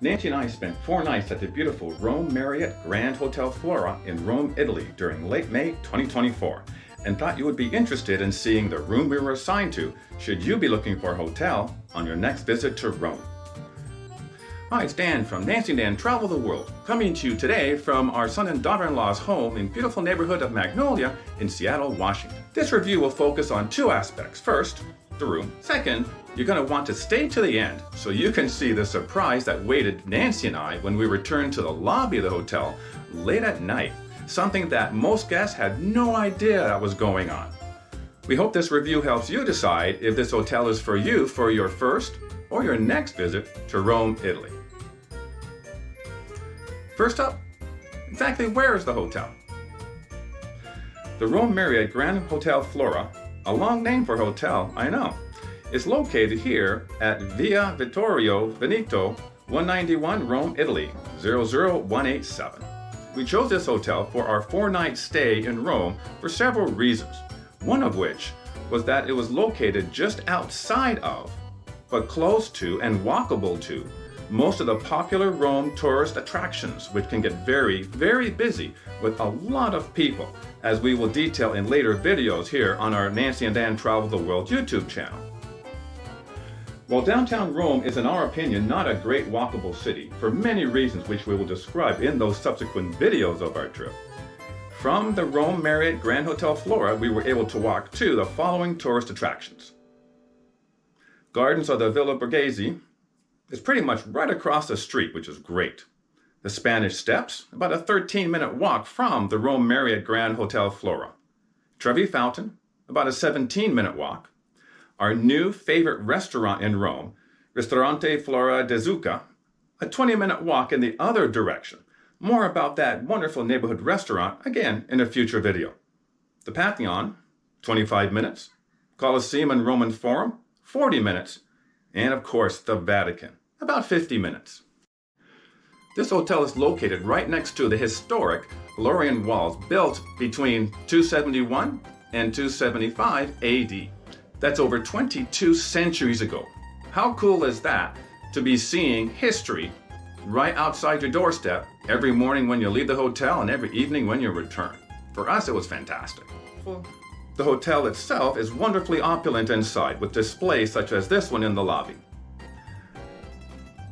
Nancy and I spent 4 nights at the beautiful Rome Marriott Grand Hotel Flora in Rome, Italy during late May 2024, and thought you would be interested in seeing the room we were assigned to should you be looking for a hotel on your next visit to Rome. Hi, it's Dan from Nancy and Dan Travel the World, coming to you today from our son and daughter-in-law's home in beautiful neighborhood of Magnolia in Seattle, Washington. This review will focus on 2 aspects. First, the room. Second, you're going to want to stay to the end so you can see the surprise that waited Nancy and I when we returned to the lobby of the hotel late at night, something that most guests had no idea that was going on. We hope this review helps you decide if this hotel is for you for your first or your next visit to Rome, Italy. First up, exactly where is the hotel? The Rome Marriott Grand Hotel Flora, a long name for hotel, I know, is located here at Via Vittorio Veneto, 191 Rome, Italy, 00187. We chose this hotel for our 4-night stay in Rome for several reasons, one of which was that it was located just outside of, but close to and walkable to, most of the popular Rome tourist attractions, which can get very, very busy with a lot of people, as we will detail in later videos here on our Nancy and Dan Travel the World YouTube channel. While downtown Rome is, in our opinion, not a great walkable city, for many reasons which we will describe in those subsequent videos of our trip, from the Rome Marriott Grand Hotel Flora, we were able to walk to the following tourist attractions. Gardens of the Villa Borghese is pretty much right across the street, which is great. The Spanish Steps, about a 13-minute walk from the Rome Marriott Grand Hotel Flora. Trevi Fountain, about a 17-minute walk. Our new favorite restaurant in Rome, Ristorante Flora de Zucca, a 20-minute walk in the other direction. More about that wonderful neighborhood restaurant, again, in a future video. The Pantheon, 25 minutes. Colosseum and Roman Forum, 40 minutes. And of course, the Vatican, about 50 minutes. This hotel is located right next to the historic Valorian walls built between 271 and 275 AD. That's over 22 centuries ago. How cool is that to be seeing history right outside your doorstep every morning when you leave the hotel and every evening when you return? For us, it was fantastic. The hotel itself is wonderfully opulent inside, with displays such as this one in the lobby.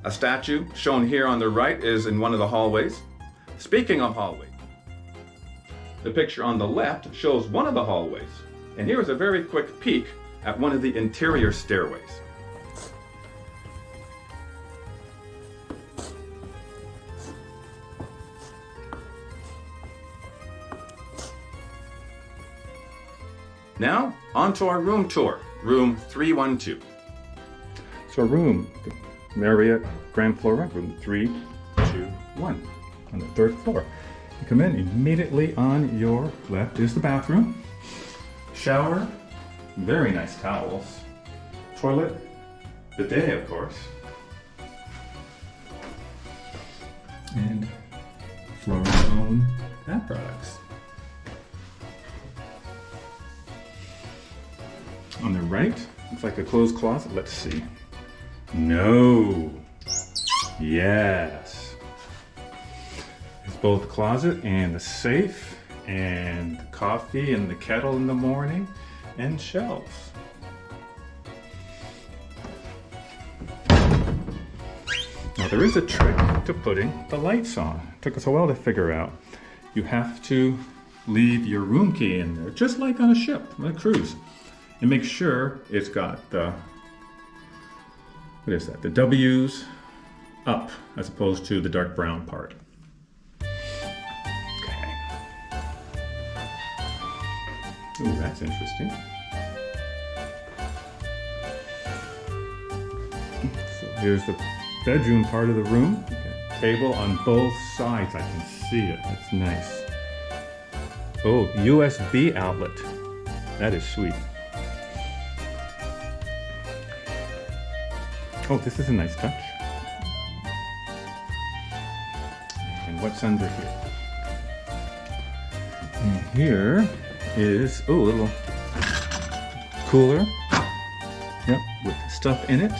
A statue shown here on the right is in one of the hallways. Speaking of hallways, the picture on the left shows one of the hallways, and here is a very quick peek at one of the interior stairways. Now, on to our room tour, room 312. So room, the Marriott Grand Flora, room 321, on the 3rd floor. You come in, immediately on your left is the bathroom, shower, very nice towels, toilet, bidet of course, and Flora's own bath products. On the right, looks like a closed closet. Let's see. No. Yes. It's both the closet and the safe and the coffee and the kettle in the morning and shelves. Now there is a trick to putting the lights on. It took us a while to figure out. You have to leave your room key in there, just like on a ship, on a cruise. And make sure it's got the, what is that? The W's up as opposed to the dark brown part. Okay. Ooh, that's interesting. So here's the bedroom part of the room. Okay. Table on both sides. I can see it. That's nice. Oh, USB outlet. That is sweet. Oh, this is a nice touch. And what's under here? And here is, oh, a little cooler. Yep, with stuff in it.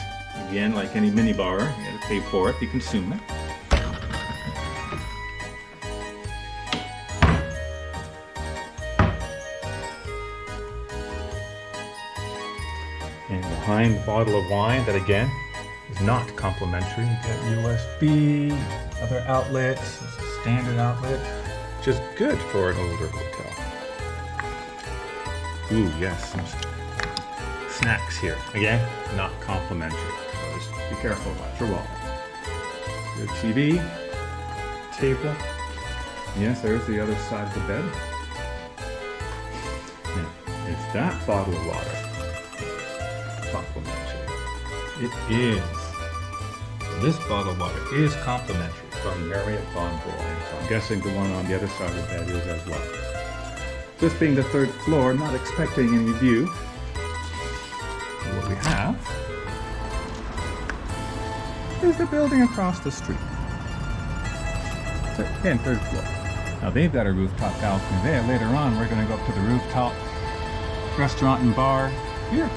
Again, like any minibar, you gotta pay for it, you consume it. And behind the bottle of wine, that again is not complimentary. You get USB, other outlets, it's a standard outlet, which is good for an older hotel. Ooh, yes, some snacks here. Again, not complimentary. So just be careful, watch your wallet. Your TV, table. Yes, there's the other side of the bed. Now, it's that bottle of water. Complimentary. It is. So this bottle of water is complimentary from Marriott Bonvoy. So I'm guessing the one on the other side of the bed is as well. This being the third floor, not expecting any view. So what we have is the building across the street. So again, third floor. Now they've got a rooftop balcony there. Later on, we're going to go up to the rooftop restaurant and bar here.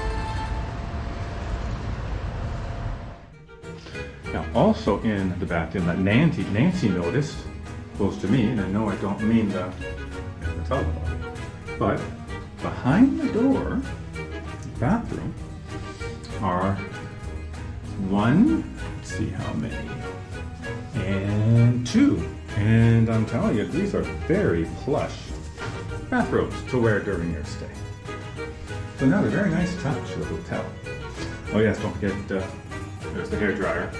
Now, also in the bathroom that Nancy noticed, close to me, and I know I don't mean the telephone, but behind the door, the bathroom, are one, let's see how many, and two. And I'm telling you, these are very plush bathrobes to wear during your stay. So now they're very nice touch to the hotel. Oh yes, don't forget, there's the hairdryer.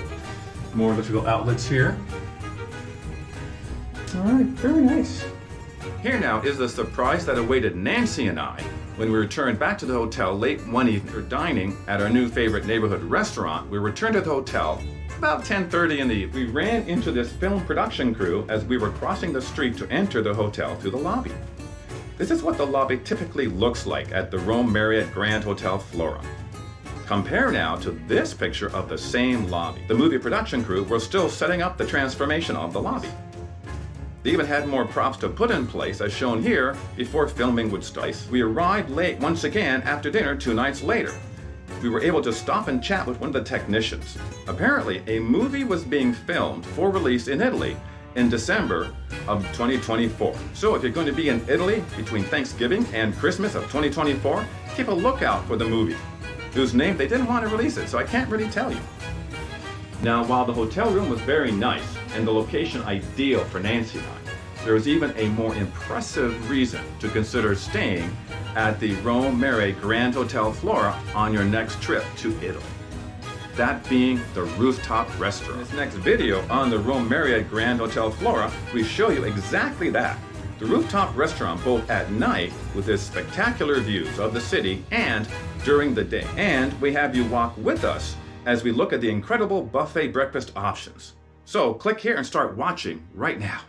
More electrical outlets here. All right, very nice. Here now is the surprise that awaited Nancy and I when we returned back to the hotel late one evening for dining at our new favorite neighborhood restaurant. We returned to the hotel about 10:30 in the evening. We ran into this film production crew as we were crossing the street to enter the hotel through the lobby. This is what the lobby typically looks like at the ROoe Marriott Grand Hotel Flora. Compare now to this picture of the same lobby. The movie production crew were still setting up the transformation of the lobby. They even had more props to put in place as shown here before filming would start. We arrived late once again after dinner 2 nights later. We were able to stop and chat with one of the technicians. Apparently, a movie was being filmed for release in Italy in December of 2024. So if you're going to be in Italy between Thanksgiving and Christmas of 2024, keep a lookout for the movie, whose name they didn't want to release it, so I can't really tell you. Now, while the hotel room was very nice and the location ideal for Nancy and I, there was even a more impressive reason to consider staying at the ROoe Marriott Grand Hotel Flora on your next trip to Italy. That being the rooftop restaurant. In this next video on the ROoe Marriott Grand Hotel Flora, we show you exactly that. The rooftop restaurant both at night with its spectacular views of the city and during the day. And we have you walk with us as we look at the incredible buffet breakfast options. So click here and start watching right now.